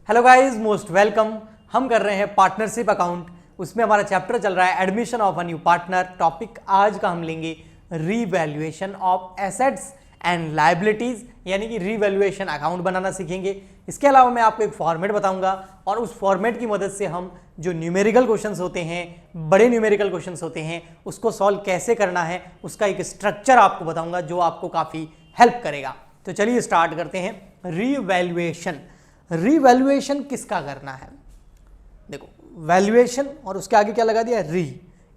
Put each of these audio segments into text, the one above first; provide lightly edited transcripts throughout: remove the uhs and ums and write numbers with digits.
Hello guys, most welcome. हम कर रहे हैं पार्टनरशिप अकाउंट, उसमें हमारा चैप्टर चल रहा है admission of a new partner. Topic आज का हम लेंगे revaluation of assets and liabilities, यानी कि रीवैल्यूएशन अकाउंट बनाना सीखेंगे। इसके अलावा मैं आपको एक फॉर्मेट बताऊंगा और उस फॉर्मेट की मदद से हम जो न्यूमेरिकल क्वेश्चंस होते हैं, बड़े न्यूमेरिकल क्वेश्चंस होते हैं, उसको सॉल्व कैसे करना है उसका एक स्ट्रक्चर आपको बताऊंगा जो आपको काफ़ी हेल्प करेगा। तो चलिए स्टार्ट करते हैं। रीवैल्यूएशन, रीवैल्यूएशन किसका करना है? देखो, वैल्यूएशन और उसके आगे क्या लगा दिया, री,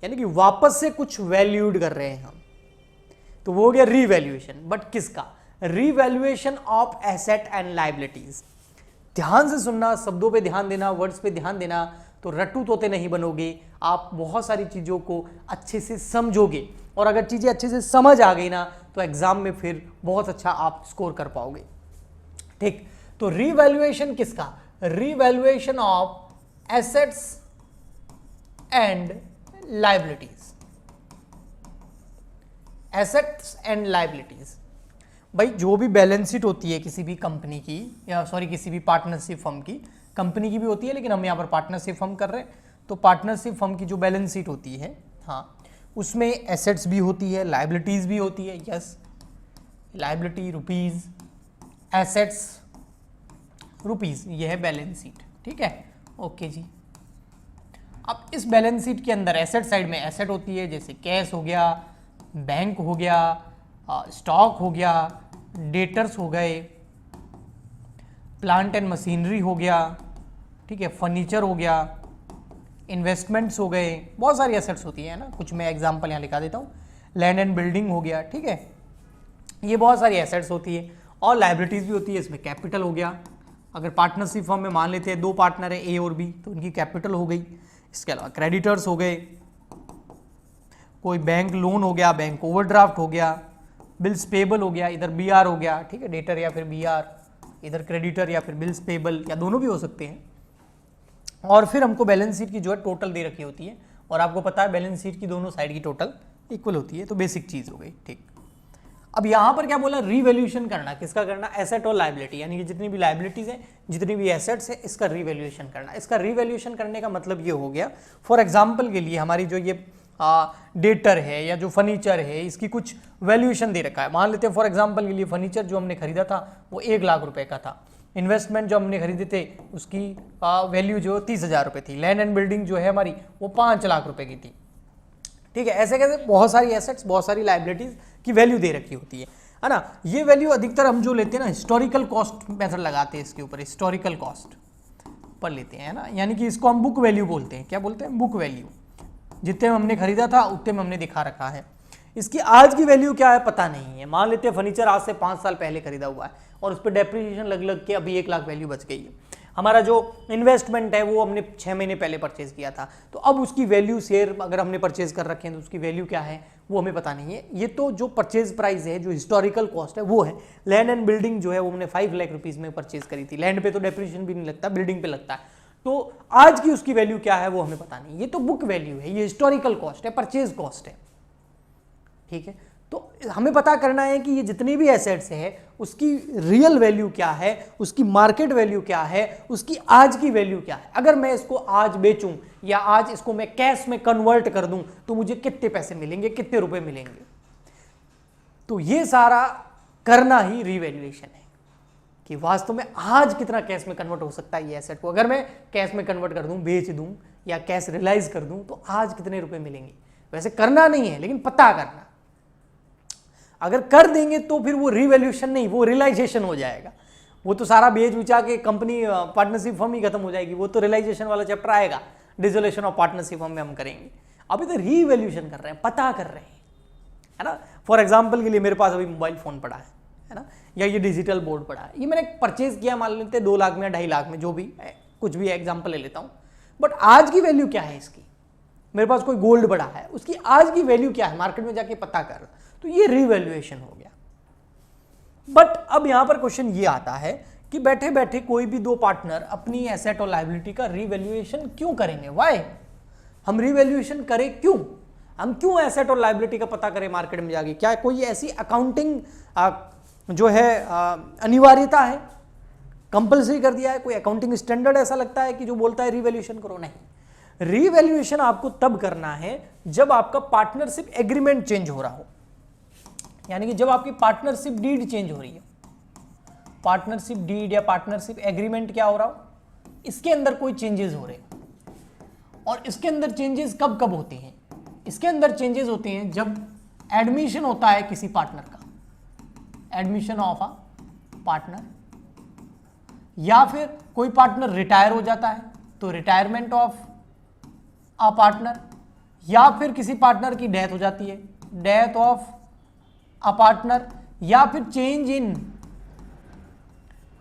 यानी कि वापस से कुछ वैल्यूड कर रहे हैं हम, तो वो हो गया रीवैल्यूएशन। बट किसका? Revaluation of asset and liabilities. ध्यान से सुनना, शब्दों पे ध्यान देना, वर्ड्स पे ध्यान देना, तो रट्टू तोते नहीं बनोगे। आप बहुत सारी चीज़ों को अच्छे से समझोगे और अगर चीज़ें अच्छे से समझ आ गई ना तो एग्जाम में फिर बहुत अच्छा आप स्कोर कर पाओगे। ठीक, तो रीवैल्यूएशन किसका? Revaluation of assets and liabilities. Assets and liabilities, भाई जो भी बैलेंस शीट होती है किसी भी कंपनी की, या सॉरी किसी भी पार्टनरशिप फर्म की, कंपनी की भी होती है लेकिन हम यहाँ पर पार्टनरशिप फर्म कर रहे हैं, तो पार्टनरशिप फर्म की जो बैलेंस शीट होती है, हाँ, उसमें एसेट्स भी होती है, लायबिलिटीज भी होती है। Yes, liability rupees, assets rupees, ये है बैलेंस शीट। ठीक है, ओके जी। अब इस बैलेंस शीट के अंदर एसेट साइड में एसेट होती है, जैसे कैश हो गया, बैंक हो गया, स्टॉक हो गया, डेटर्स हो गए, प्लांट एंड मशीनरी हो गया, ठीक है, फर्नीचर हो गया, इन्वेस्टमेंट्स हो गए, बहुत सारी एसेट्स होती है ना। कुछ मैं एग्जांपल यहाँ लिखा देता हूँ, लैंड एंड बिल्डिंग हो गया, ठीक है, ये बहुत सारी एसेट्स होती है। और लायबिलिटीज भी होती है, इसमें कैपिटल हो गया। अगर पार्टनरशिप फर्म में मान लेते हैं दो पार्टनर है, ए और बी, तो उनकी कैपिटल हो गई। इसके अलावा क्रेडिटर्स हो गए, कोई बैंक लोन हो गया, बैंक ओवरड्राफ्ट हो गया, बिल्स पेबल हो गया, इधर बी आर हो गया, ठीक है, डेटर या फिर बी आर, इधर क्रेडिटर या फिर बिल्स पेबल, या दोनों भी हो सकते हैं। और फिर हमको बैलेंस शीट की जो है टोटल दे रखी होती है, और आपको पता है बैलेंस शीट की दोनों साइड की टोटल इक्वल होती है, तो बेसिक चीज़ हो गई। ठीक, अब यहाँ पर क्या बोला, रीवैल्यूएशन करना। किसका करना? एसेट और लायबिलिटी, यानी कि जितनी भी लायबिलिटीज है, जितनी भी एसेट्स है, इसका रीवैल्यूएशन करना। इसका रीवैल्यूएशन करने का मतलब ये हो गया, फॉर एग्जांपल के लिए हमारी जो ये डेटर है या जो फर्नीचर है, इसकी कुछ वैल्यूएशन दे रखा है। मान लेते हैं फॉर एग्जांपल के लिए फर्नीचर जो हमने खरीदा था वो 1 लाख रुपए का था। इन्वेस्टमेंट जो हमने खरीदे थे उसकी वैल्यू जो 30,000 रुपये थी। लैंड एंड बिल्डिंग जो है हमारी वो 5 लाख रुपए की थी। ठीक है, ऐसे कैसे बहुत सारी एसेट्स, बहुत सारी लायबिलिटीज की वैल्यू दे रखी होती है ना। ये वैल्यू अधिकतर हम जो लेते हैं ना, हिस्टोरिकल कॉस्ट मेथड लगाते हैं इसके ऊपर, हिस्टोरिकल कॉस्ट पर लेते हैं ना, यानी कि इसको हम बुक वैल्यू बोलते हैं। क्या बोलते हैं? Book value. जितने में हमने खरीदा था उतने में हमने दिखा रखा है। इसकी आज की वैल्यू क्या है पता नहीं है। मान लेते हैं फर्नीचर आज से 5 साल पहले खरीदा हुआ है और उस पर डेप्रिसिएशन लग लग के अभी 1 लाख वैल्यू बच गई है। हमारा जो इन्वेस्टमेंट है वो हमने 6 महीने पहले परचेज किया था, तो अब उसकी वैल्यू, शेयर अगर हमने परचेज कर रखे हैं तो उसकी वैल्यू क्या है वो हमें पता नहीं है। ये तो जो परचेज प्राइस है, जो हिस्टोरिकल कॉस्ट है वो है। लैंड एंड बिल्डिंग जो है वो हमने 5 लाख रुपीज़ में परचेज करी थी। लैंड पे तो डेप्रिसिएशन भी नहीं लगता, बिल्डिंग पे लगता है, तो आज की उसकी वैल्यू क्या है वो हमें पता नहीं। ये तो बुक वैल्यू है, ये हिस्टोरिकल कॉस्ट है, परचेज कॉस्ट है। ठीक है, तो हमें पता करना है कि ये जितनी भी एसेट्स है उसकी रियल वैल्यू क्या है, उसकी मार्केट वैल्यू क्या है, उसकी आज की वैल्यू क्या है। अगर मैं इसको आज बेचूं या आज इसको मैं कैश में कन्वर्ट कर दूं तो मुझे कितने पैसे मिलेंगे, कितने रुपए मिलेंगे। तो ये सारा करना ही रीवैल्यूएशन है कि वास्तव में आज कितना कैश में कन्वर्ट हो सकता है ये एसेट को। अगर मैं कैश में कन्वर्ट कर दूं, बेच दूं या कैश रियलाइज कर दूं तो आज कितने रुपए मिलेंगे। वैसे करना नहीं है लेकिन पता करना। अगर कर देंगे तो फिर वो रीवैल्यूएशन नहीं, वो रियलाइजेशन हो जाएगा। वो तो सारा बेच बिचा के कंपनी पार्टनरशिप फर्म ही खत्म हो जाएगी। वो तो रियलाइजेशन वाला चैप्टर आएगा, डिसोल्यूशन ऑफ पार्टनरशिप फर्म में हम करेंगे। अभी तो रीवैल्यूएशन कर रहे हैं, पता कर रहे हैं, है ना। फॉर एग्जाम्पल के लिए मेरे पास अभी मोबाइल फोन पड़ा है ना, या ये डिजिटल बोर्ड पड़ा है, ये मैंने परचेज किया मान लेते 2 लाख में या 2.5 लाख में, जो भी है, कुछ भी एग्जाम्पल ले लेता हूँ। बट आज की वैल्यू क्या है इसकी? मेरे पास कोई गोल्ड पड़ा है, उसकी आज की वैल्यू क्या है, मार्केट में जाके पता कर, तो ये रीवैल्यूएशन हो गया। बट अब यहां पर क्वेश्चन ये आता है कि बैठे बैठे कोई भी दो पार्टनर अपनी एसेट और लायबिलिटी का रीवैल्यूएशन क्यों करेंगे? व्हाई? हम रीवैल्यूएशन करें क्यों? हम क्यों एसेट और लायबिलिटी का पता करें मार्केट में जाके? क्या कोई ऐसी अकाउंटिंग जो है अनिवार्यता है? कंपलसरी कर दिया है? कोई अकाउंटिंग स्टैंडर्ड ऐसा लगता है कि जो बोलता है रीवैल्यूएशन करो? नहीं। रीवैल्यूएशन आपको तब करना है जब आपका पार्टनरशिप एग्रीमेंट चेंज हो रहा हो, यानी कि जब आपकी पार्टनरशिप डीड चेंज हो रही है। पार्टनरशिप डीड या पार्टनरशिप एग्रीमेंट क्या हो रहा हो, इसके अंदर कोई चेंजेस हो रहे हैं। और इसके अंदर चेंजेस कब कब होते हैं? इसके अंदर चेंजेस होते हैं जब एडमिशन होता है किसी पार्टनर का, एडमिशन ऑफ अ पार्टनर, या फिर कोई पार्टनर रिटायर हो जाता है तो रिटायरमेंट ऑफ अ पार्टनर, या फिर किसी पार्टनर की डेथ हो जाती है, डेथ ऑफ अ पार्टनर, या फिर change in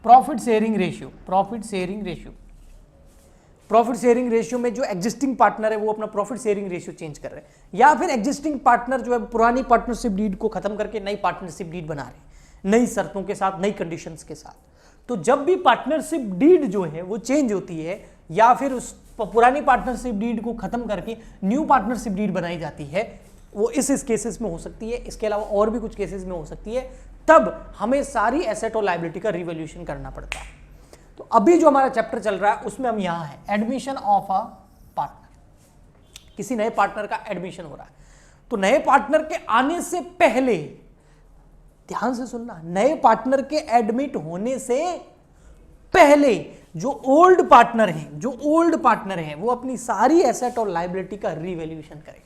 profit sharing ratio. Profit sharing ratio, profit sharing ratio में जो एग्जिस्टिंग पार्टनर है वो अपना प्रॉफिट शेयरिंग रेशियो चेंज कर रहे हैं, या फिर एग्जिस्टिंग पार्टनर जो है पुरानी पार्टनरशिप डीड को खत्म करके नई पार्टनरशिप डीड बना रहे हैं, नई शर्तों के साथ, नई कंडीशंस के साथ। तो जब भी पार्टनरशिप डीड जो है वो चेंज होती है, या फिर उस पुरानी पार्टनरशिप डीड को खत्म करके न्यू पार्टनरशिप डीड बनाई जाती है, वो इस केसेस में हो सकती है, इसके अलावा और भी कुछ केसेस में हो सकती है, तब हमें सारी एसेट और लायबिलिटी का रिवैल्यूएशन करना पड़ता है। तो अभी जो हमारा चैप्टर चल रहा है उसमें हम यहां हैं, एडमिशन ऑफ अ पार्टनर। किसी नए पार्टनर का एडमिशन हो रहा है, तो नए पार्टनर के आने से पहले, ध्यान से सुनना, नए पार्टनर के एडमिट होने से पहले जो ओल्ड पार्टनर हैं वो अपनी सारी एसेट और लायबिलिटी का रिवैल्यूएशन करेंगे।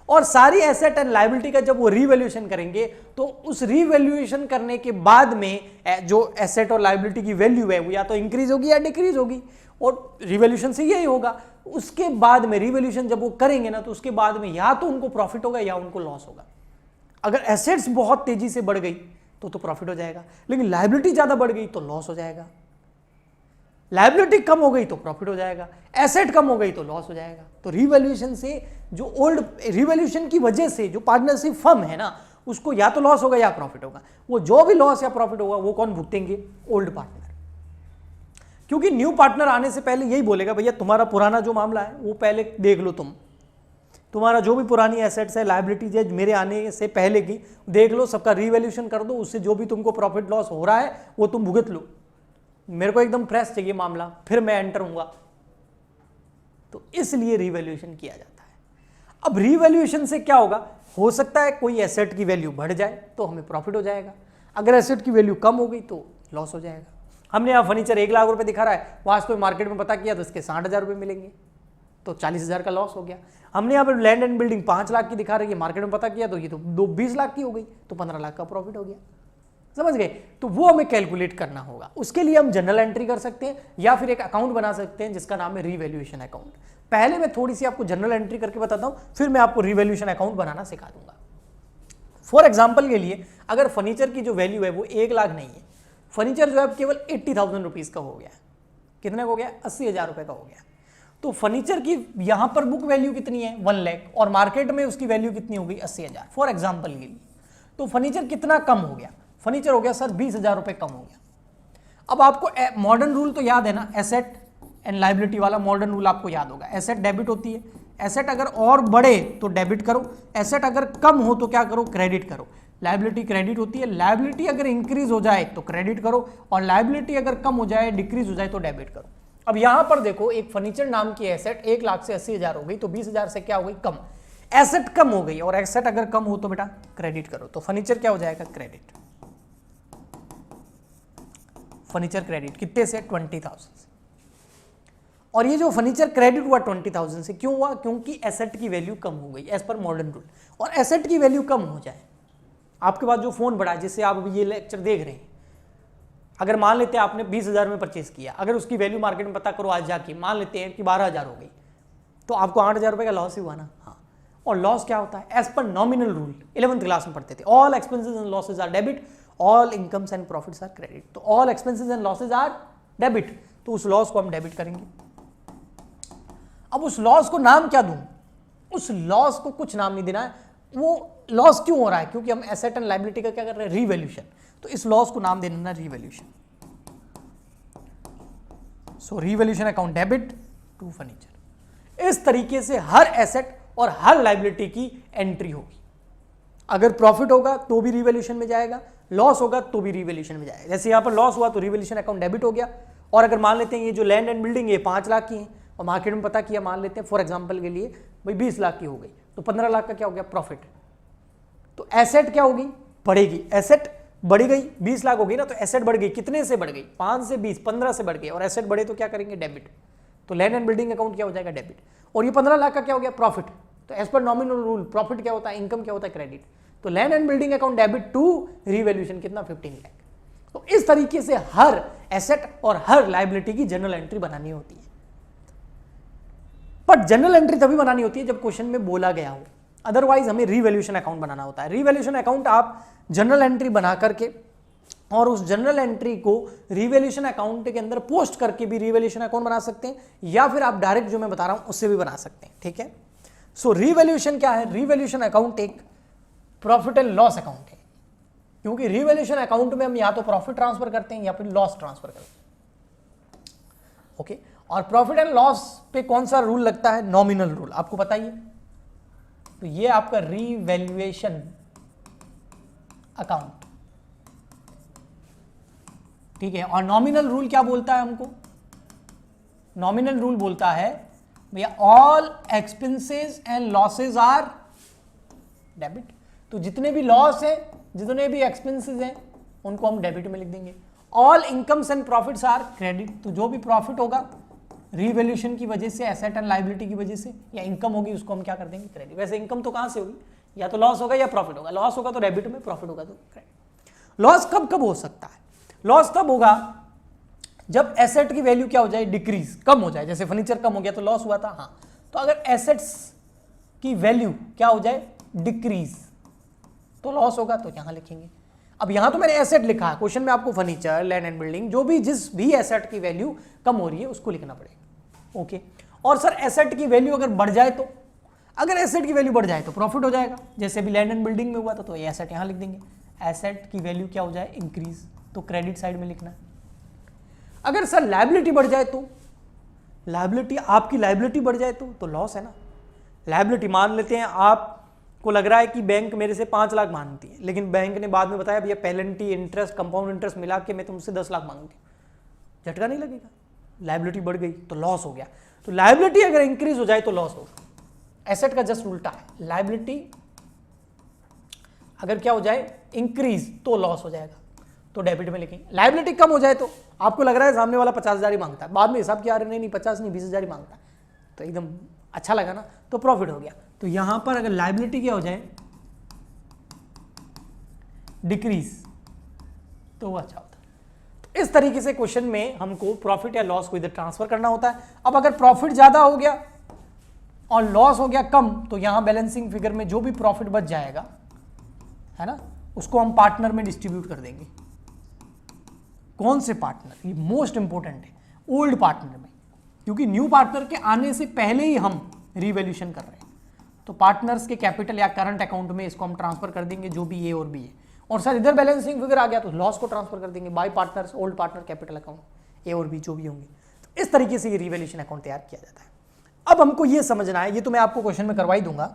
और सारी एसेट एंड लायबिलिटी का जब वो रिवैल्यूएशन करेंगे तो उस रिवैल्यूएशन करने के बाद में जो एसेट और लायबिलिटी की वैल्यू है वो या तो इंक्रीज होगी या डिक्रीज होगी, और रिवैल्यूएशन से यही होगा। उसके बाद में रिवैल्यूएशन जब वो करेंगे ना, तो उसके बाद में या तो उनको प्रॉफिट होगा या उनको लॉस होगा। अगर एसेट्स बहुत तेजी से बढ़ गई तो प्रॉफिट हो जाएगा, लेकिन लायबिलिटी ज्यादा बढ़ गई तो लॉस हो जाएगा। लायबिलिटी कम हो गई तो प्रॉफिट हो जाएगा, एसेट कम हो गई तो लॉस हो जाएगा। तो रिवैल्यूएशन से जो ओल्ड रिवैल्यूएशन की वजह से जो पार्टनरशिप फर्म है ना, उसको या तो लॉस होगा या प्रॉफिट होगा। वो जो भी लॉस या प्रॉफिट होगा वो कौन भुगतेंगे? Old partner. क्योंकि न्यू पार्टनर आने से पहले यही बोलेगा, भैया तुम्हारा पुराना जो मामला है वो पहले देख लो, तुम्हारा जो भी पुरानी एसेट्स है, लायबिलिटीज है, मेरे आने से पहले की देख लो, सबका रिवैल्यूएशन कर दो, उससे जो भी तुमको प्रॉफिट लॉस हो रहा है वो तुम भुगत लो। मेरे को एकदम फ्रेश चाहिए मामला, फिर मैं एंटर होऊंगा। तो इसलिए रिवैल्यूएशन किया जाता है। अब रिवैल्यूएशन से क्या होगा? हो सकता है कोई एसेट की वैल्यू बढ़ जाए तो हमें प्रॉफिट हो जाएगा, अगर एसेट की वैल्यू कम हो गई तो लॉस हो जाएगा। हमने यहाँ फर्नीचर 1 लाख रुपए दिखा रहा है, वास्तव में मार्केट में पता किया तो इसके 60,000 रुपए मिलेंगे, तो 40,000 का लॉस हो गया। हमने यहाँ पर लैंड एंड बिल्डिंग 5 लाख की दिखा रही है, मार्केट में पता किया तो ये तो 20 लाख की हो गई, तो 15 लाख का प्रॉफिट हो गया। समझ गए? तो वो हमें कैलकुलेट करना होगा। उसके लिए हम जनरल एंट्री कर सकते हैं या फिर एक अकाउंट बना सकते हैं जिसका नाम है रिवैल्यूएशन अकाउंट। पहले मैं थोड़ी सी आपको जनरल एंट्री करके बताता हूं, फिर मैं आपको रिवैल्यूएशन अकाउंट बनाना सिखा दूंगा। फॉर एग्जाम्पल के लिए, अगर फर्नीचर की जो वैल्यू है वो 1 लाख नहीं है, फर्नीचर जो है केवल 80,000 रुपीज का हो गया। कितने का हो गया? 80,000 रुपए का हो गया। तो फर्नीचर की यहां पर बुक वैल्यू कितनी है? 1 लाख, और मार्केट में उसकी वैल्यू कितनी हो गई? 80,000 फॉर एग्जाम्पल के लिए। तो फर्नीचर कितना कम हो गया? फर्नीचर हो गया सर 20,000 रुपए कम हो गया। अब आपको मॉडर्न रूल तो याद है ना, एसेट एंड लायबिलिटी वाला मॉडर्न रूल आपको याद होगा। एसेट डेबिट होती है, एसेट अगर और बढ़े तो डेबिट करो, एसेट अगर कम हो तो क्या करो? क्रेडिट करो। लायबिलिटी क्रेडिट होती है, लायबिलिटी अगर इंक्रीज हो जाए तो क्रेडिट करो, और लायबिलिटी अगर कम हो जाए, डिक्रीज हो जाए तो डेबिट करो। अब यहां पर देखो, एक फर्नीचर नाम की एसेट 1 लाख से 80,000 हो गई, तो 20,000 से क्या हो गई? कम। एसेट कम हो गई, और एसेट अगर कम हो तो बेटा क्रेडिट करो, तो फर्नीचर क्या हो जाएगा? क्रेडिट। फर्नीचर क्रेडिट कितने से? 20,000 से। और ये जो फर्नीचर क्रेडिट हुआ 20,000 से क्यों हुआ? क्योंकि एसेट की वैल्यू कम हो गई एज पर मॉडर्न रूल। और एसेट की वैल्यू कम हो जाए, आपके पास जो फोन बड़ा है जिससे आप अभी ये लेक्चर देख रहे हैं, अगर मान लेते हैं आपने 20,000 में परचेस किया, अगर उसकी वैल्यू मार्केट में पता करो आज जाके, मान लेते हैं कि 12,000 हो गई, तो आपको 8,000 रुपए का लॉस ही हुआ ना। हाँ, और लॉस क्या होता है? As per nominal rule 11th class में पढ़ते थे, all expenses and losses are debit, all incomes and profits are credit. तो all expenses and losses are debit, तो उस लॉस को हम डेबिट करेंगे। अब उस लॉस को नाम क्या दूं? उस लॉस को कुछ नाम नहीं देना है। वो लॉस क्यों हो रहा है? क्योंकि हम एसेट एंड लायबिलिटी का क्या कर रहे हैं? रिवैल्यूएशन। तो इस लॉस को नाम देना revaluation. So revaluation account debit to furniture. इस तरीके से हर एसेट और हर लायबिलिटी की एंट्री होगी। अगर प्रॉफिट होगा तो भी रिवैल्यूएशन में जाएगा, लॉस होगा तो भी रिवैल्यूएशन में जाएगा। जैसे यहाँ पर लॉस हुआ तो रिवैल्यूएशन अकाउंट डेबिट हो गया। और अगर मान लेते हैं ये जो लैंड एंड बिल्डिंग ये 5 लाख की है और मार्केट में पता किया, मान लेते हैं फॉर एग्जांपल के लिए भाई 20 लाख की हो गई, तो 15 लाख का क्या हो गया प्रॉफिट। तो एसेट क्या होगी, बढ़ेगी, एसेट बढ़ गई, 20 लाख हो गई ना, तो एसेट बढ़ गई, कितने से बढ़ गई, 5 से 20, 15 से बढ़ गई, और एसेट बढ़े तो क्या करेंगे, डेबिट। तो लैंड एंड बिल्डिंग अकाउंट क्या हो जाएगा, डेबिट। और ये 15 लाख का क्या हो गया, प्रॉफिट। तो as per nominal rule profit क्या होता है, इनकम क्या होता है, क्रेडिट। तो land and building account debit to revaluation कितना, 15 लाख। तो इस तरीके से हर एसेट और हर लायबिलिटी की जनरल एंट्री बनानी होती है। पर जनरल एंट्री तभी बनानी होती है जब क्वेश्चन में बोला गया हो, अदरवाइज हमें रिवैल्यूएशन अकाउंट बनाना होता है। रिवैल्यूएशन अकाउंट आप जनरल एंट्री बना करके और उस जनरल एंट्री को रिवैल्यूएशन अकाउंट के अंदर पोस्ट करके भी रिवैल्यूएशन अकाउंट बना सकते हैं, या फिर आप डायरेक्ट जो मैं बता रहा हूं उससे भी बना सकते हैं। ठीक है, सो रिवैल्यूएशन क्या है, रिवैल्यूएशन अकाउंट एक प्रॉफिट एंड लॉस अकाउंट है, क्योंकि रिवैल्यूएशन अकाउंट में हम या तो प्रॉफिट ट्रांसफर करते हैं या फिर लॉस ट्रांसफर करते हैं। ओके, और प्रॉफिट एंड लॉस पे कौन सा रूल लगता है, नॉमिनल रूल, आपको पता ही है। तो ये आपका रिवैल्यूएशन अकाउंट, ठीक है। और नॉमिनल रूल क्या बोलता है हमको, नॉमिनल रूल बोलता है भैया all expenses and losses are debit. तो जितने भी लॉस है, जितने भी एक्सपेंसेस हैं, उनको हम डेबिट में लिख देंगे। All incomes and profits are credit. तो जो भी प्रॉफिट होगा रिवैल्यूएशन की वजह से, एसेट एंड लायबिलिटी की वजह से, या इनकम होगी उसको हम क्या कर देंगे, क्रेडिट। वैसे इनकम तो कहां से होगी, या तो लॉस होगा या प्रॉफिट होगा। लॉस होगा तो डेबिट में, प्रॉफिट होगा तो क्रेडिट। लॉस कब कब हो सकता है, लॉस तब होगा जब एसेट की वैल्यू क्या हो जाए, डिक्रीज, कम हो जाए। जैसे फर्नीचर कम हो गया तो लॉस हुआ था, हाँ। तो अगर एसेट्स की वैल्यू क्या हो जाए, डिक्रीज, तो लॉस होगा, तो यहां लिखेंगे। अब यहां तो मैंने एसेट लिखा है, क्वेश्चन में आपको फर्नीचर, लैंड एंड बिल्डिंग, जो भी जिस भी एसेट की वैल्यू कम हो रही है उसको लिखना पड़ेगा। ओके, और सर एसेट की वैल्यू अगर बढ़ जाए तो, अगर एसेट की वैल्यू बढ़ जाए तो प्रॉफिट हो जाएगा, जैसे भी लैंड एंड बिल्डिंग में हुआ था। तो ये एसेट यहां लिख देंगे, एसेट की वैल्यू क्या हो जाए, इंक्रीज, तो क्रेडिट साइड में लिखना है। अगर सर लायबिलिटी बढ़ जाए तो, लायबिलिटी, आपकी लायबिलिटी बढ़ जाए तो लॉस है ना। लायबिलिटी मान लेते हैं आपको लग रहा है कि बैंक मेरे से 5 लाख मांगती है, लेकिन बैंक ने बाद में बताया भैया पेनल्टी, इंटरेस्ट, कंपाउंड इंटरेस्ट मिला के मैं तुमसे 10 लाख मांगती हूँ, झटका नहीं लगेगा, लायबिलिटी बढ़ गई तो लॉस हो गया। तो लायबिलिटी अगर इंक्रीज हो जाए तो लॉस होगा। एसेट का जस्ट उल्टा है, लायबिलिटी अगर क्या हो जाए, इंक्रीज, तो लॉस हो जाएगा, तो डेबिट में लिखेंगे। लायबिलिटी कम हो जाए तो आपको लग रहा है सामने वाला 50,000 ही मांगता है, बाद में हिसाब किया, नहीं 50 नहीं 20,000 ही मांगता है, तो एकदम अच्छा लगा ना, तो प्रॉफिट हो गया। तो यहां पर अगर लायबिलिटी क्या हो जाए, डिक्रीज, तो वो अच्छा होता है। तो इस तरीके से क्वेश्चन में हमको प्रॉफिट या लॉस को इधर ट्रांसफर करना होता है। अब अगर प्रॉफिट ज्यादा हो गया और लॉस हो गया कम, तो यहां बैलेंसिंग फिगर में जो भी प्रॉफिट बच जाएगा, है ना, उसको हम पार्टनर में डिस्ट्रीब्यूट कर देंगे। कौन से पार्टनर, ये मोस्ट इंपॉर्टेंट है, ओल्ड पार्टनर में, क्योंकि न्यू पार्टनर के आने से पहले ही हम रिवैल्यूएशन कर रहे हैं। तो पार्टनर्स के कैपिटल या करंट अकाउंट में इसको हम ट्रांसफर कर देंगे, जो भी ए और बी है। और सर इधर बैलेंसिंग फिगर आ गया तो लॉस को ट्रांसफर कर देंगे by partners, old partner capital account, A और बी जो भी होंगे। तो इस तरीके से ये रिवैल्यूएशन अकाउंट तैयार किया जाता है। अब हमको ये समझना है, ये तो मैं आपको क्वेश्चन में करवा ही दूंगा,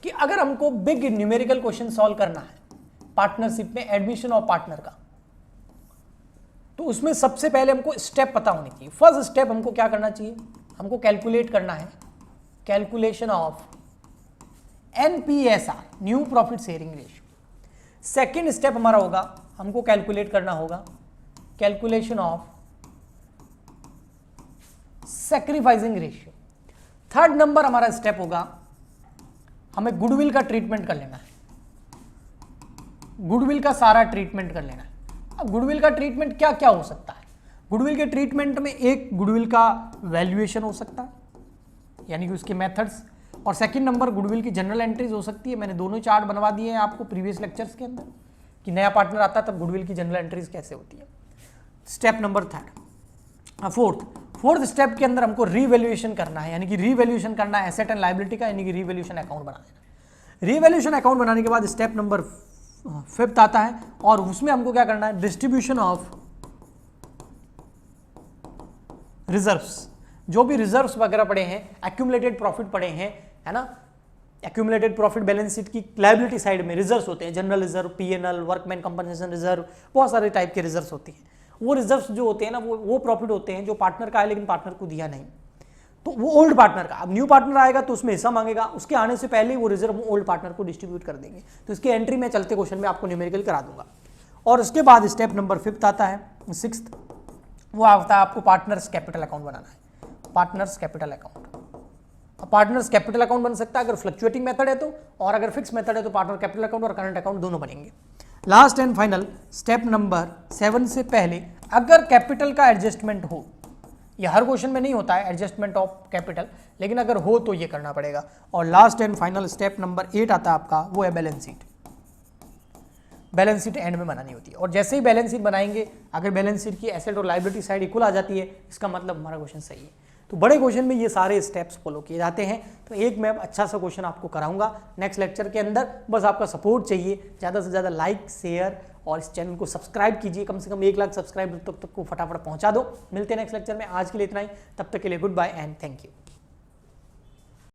कि अगर हमको बिग न्यूमेरिकल क्वेश्चन सॉल्व करना है पार्टनरशिप में, एडमिशन ऑफ पार्टनर का, तो उसमें सबसे पहले हमको स्टेप पता होनी चाहिए। फर्स्ट स्टेप हमको क्या करना चाहिए, हमको कैलकुलेट करना है calculation of एनपीएसआर, new profit sharing ratio. Second step हमारा होगा, हमको कैलकुलेट करना होगा calculation of sacrificing ratio. Third number हमारा स्टेप होगा, हमें गुडविल का ट्रीटमेंट कर लेना है, गुडविल का सारा ट्रीटमेंट कर लेना है। अब गुडविल का ट्रीटमेंट क्या क्या हो सकता है, गुडविल के ट्रीटमेंट में एक गुडविल का वैल्यूएशन हो सकता है, यानी कि उसके मेथड्स, और सेकंड नंबर गुडविल की जनरल एंट्रीज हो सकती है। मैंने दोनों चार्ट बनवा दिए हैं आपको प्रीवियस लेक्चर्स के अंदर, कि नया पार्टनर आता है तब गुडविल की जनरल एंट्रीज कैसे होती है। Step number third, fourth step के अंदर हमको रिवैल्यूएशन करना है, यानी कि रिवैल्यूएशन करना है एसेट एंड लायबिलिटी का, यानी कि रिवैल्यूएशन अकाउंट बनाना है। रिवैल्यूएशन अकाउंट बनाने के बाद स्टेप नंबर फिफ्थ आता है, और उसमें हमको क्या करना है, डिस्ट्रीब्यूशन ऑफ रिजर्व्स, जो भी रिजर्व्स वगैरह पड़े हैं, एक्यूमुलेटेड प्रॉफिट पड़े हैं, है ना, एक्यूमुलेटेड प्रॉफिट बैलेंस शीट की लायबिलिटी साइड में रिजर्व्स होते हैं, general reserve, PNL, workman compensation reserve, बहुत सारे टाइप के रिजर्व्स होती हैं। वो रिजर्व्स जो होते हैं ना वो प्रॉफिट होते हैं जो पार्टनर का है लेकिन पार्टनर को दिया नहीं, तो वो ओल्ड पार्टनर का। अब न्यू पार्टनर आएगा तो उसमें हिस्सा मांगेगा, उसके आने से पहले वो रिजर्व ओल्ड पार्टनर को डिस्ट्रीब्यूट कर देंगे। तो इसकी एंट्री में चलते क्वेश्चन में आपको न्यूमेरिकल करा दूंगा। और उसके बाद स्टेप नंबर 5 आता है, 6th, वो आता है आपको पार्टनर्स कैपिटल अकाउंट बनाना है। Partners capital account, partners capital account बन सकता है अगर फ्लक्चुएटिंग मेथड है तो, और अगर फिक्स मेथड है तो पार्टनर कैपिटल अकाउंट और करंट अकाउंट दोनों बनेंगे। Last and final step number 7 से पहले अगर कैपिटल का एडजस्टमेंट हो, ये हर क्वेश्चन में नहीं होता है एडजस्टमेंट ऑफ कैपिटल, लेकिन अगर हो तो ये करना पड़ेगा। और last and final step number 8 आता है आपका, वो है balance sheet. Balance sheet and में बनानी होती है, और जैसे ही बैलेंस शीट बनाएंगे अगर बैलेंस शीट की एसेट और लायबिलिटी साइड इक्वल आ जाती है, इसका मतलब हमारा क्वेश्चन सही है। तो बड़े क्वेश्चन में ये सारे स्टेप्स फॉलो किए जाते हैं। तो एक मैं अच्छा सा क्वेश्चन आपको कराऊंगा नेक्स्ट लेक्चर के अंदर, बस आपका सपोर्ट चाहिए, ज़्यादा से ज़्यादा लाइक, शेयर और इस चैनल को सब्सक्राइब कीजिए, कम से कम 1 लाख सब्सक्राइबर तक को फटाफट पहुंचा दो। मिलते हैं नेक्स्ट लेक्चर में, आज के लिए इतना ही, तब तक के लिए good bye and thank you.